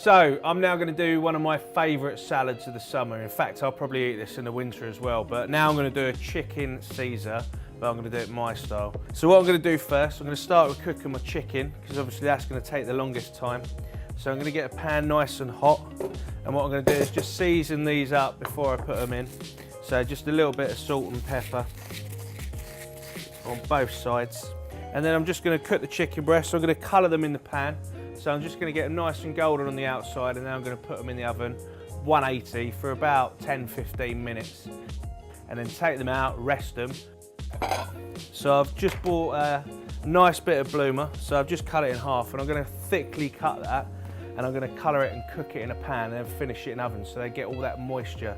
So I'm now going to do one of my favourite salads of the summer. In fact, I'll probably eat this in the winter as well, but now I'm going to do a chicken Caesar, but I'm going to do it my style. So what I'm going to do first, I'm going to start with cooking my chicken, because obviously that's going to take the longest time. So I'm going to get a pan nice and hot, and what I'm going to do is just season these up before I put them in. So just a little bit of salt and pepper on both sides. And then I'm just going to cook the chicken breasts. So I'm going to colour them in the pan. So I'm just going to get them nice and golden on the outside, and then I'm going to put them in the oven 180 for about 10-15 minutes. And then take them out, rest them. So I've just bought a nice bit of bloomer. So I've just cut it in half, and I'm going to thickly cut that, and I'm going to colour it and cook it in a pan and then finish it in oven so they get all that moisture.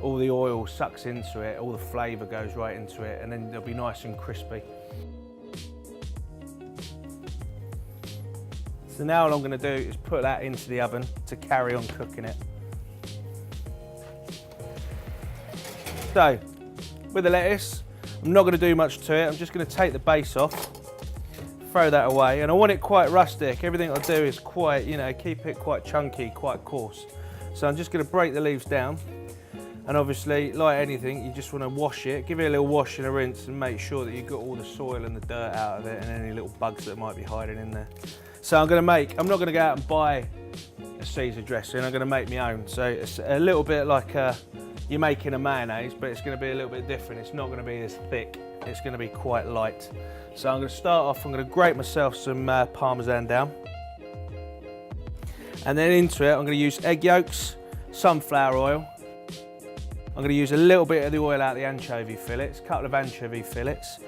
All the oil sucks into it, all the flavour goes right into it, and then they'll be nice and crispy. So now all I'm going to do is put that into the oven to carry on cooking it. So, with the lettuce, I'm not going to do much to it. I'm just going to take the base off, throw that away, and I want it quite rustic. Everything I do is quite, keep it quite chunky, quite coarse. So I'm just going to break the leaves down, and obviously, like anything, you just want to wash it, give it a little wash and a rinse, and make sure that you've got all the soil and the dirt out of it and any little bugs that might be hiding in there. So I'm not going to go out and buy a Caesar dressing, I'm going to make my own. So it's a little bit like you're making a mayonnaise, but it's going to be a little bit different. It's not going to be as thick, it's going to be quite light. So I'm going to start off, I'm going to grate myself some Parmesan down. And then into it, I'm going to use egg yolks, sunflower oil. I'm going to use a little bit of the oil out of the anchovy fillets, a couple of anchovy fillets,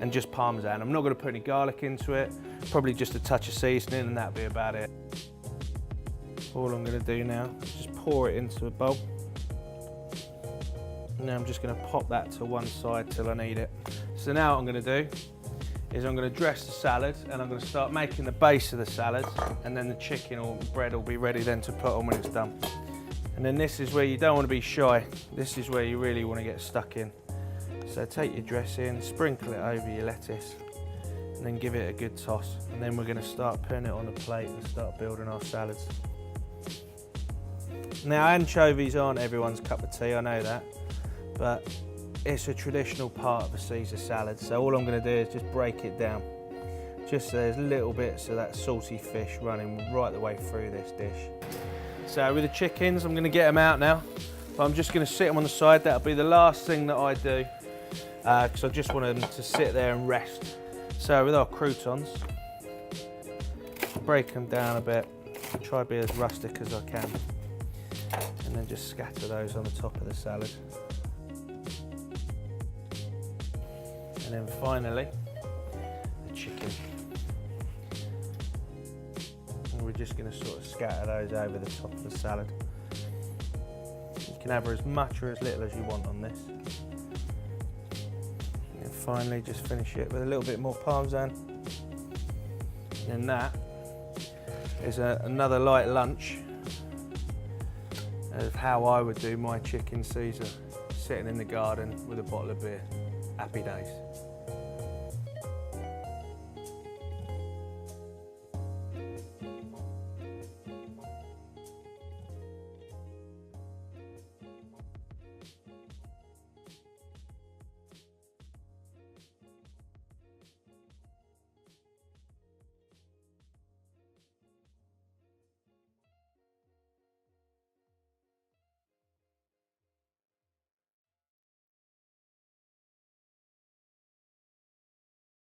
and just Parmesan. I'm not going to put any garlic into it, probably just a touch of seasoning, and that'll be about it. All I'm going to do now is just pour it into a bowl. And now I'm just going to pop that to one side till I need it. So now what I'm going to do is I'm going to dress the salad, and I'm going to start making the base of the salad, and then the chicken or bread will be ready then to put on when it's done. And then this is where you don't want to be shy. This is where you really want to get stuck in. So take your dressing, sprinkle it over your lettuce, and then give it a good toss. And then we're going to start putting it on a plate and start building our salads. Now, anchovies aren't everyone's cup of tea, I know that, but it's a traditional part of a Caesar salad. So all I'm going to do is just break it down, just so there's little bits of that salty fish running right the way through this dish. So with the chickens, I'm going to get them out now, but I'm just going to sit them on the side. That'll be the last thing that I do, because I just want them to sit there and rest. So with our croutons, break them down a bit, try to be as rustic as I can, and then just scatter those on the top of the salad. And then finally, the chicken. And we're just going to sort of scatter those over the top of the salad. You can have as much or as little as you want on this. And finally just finish it with a little bit more Parmesan. And that is another light lunch of how I would do my chicken Caesar, sitting in the garden with a bottle of beer. Happy days.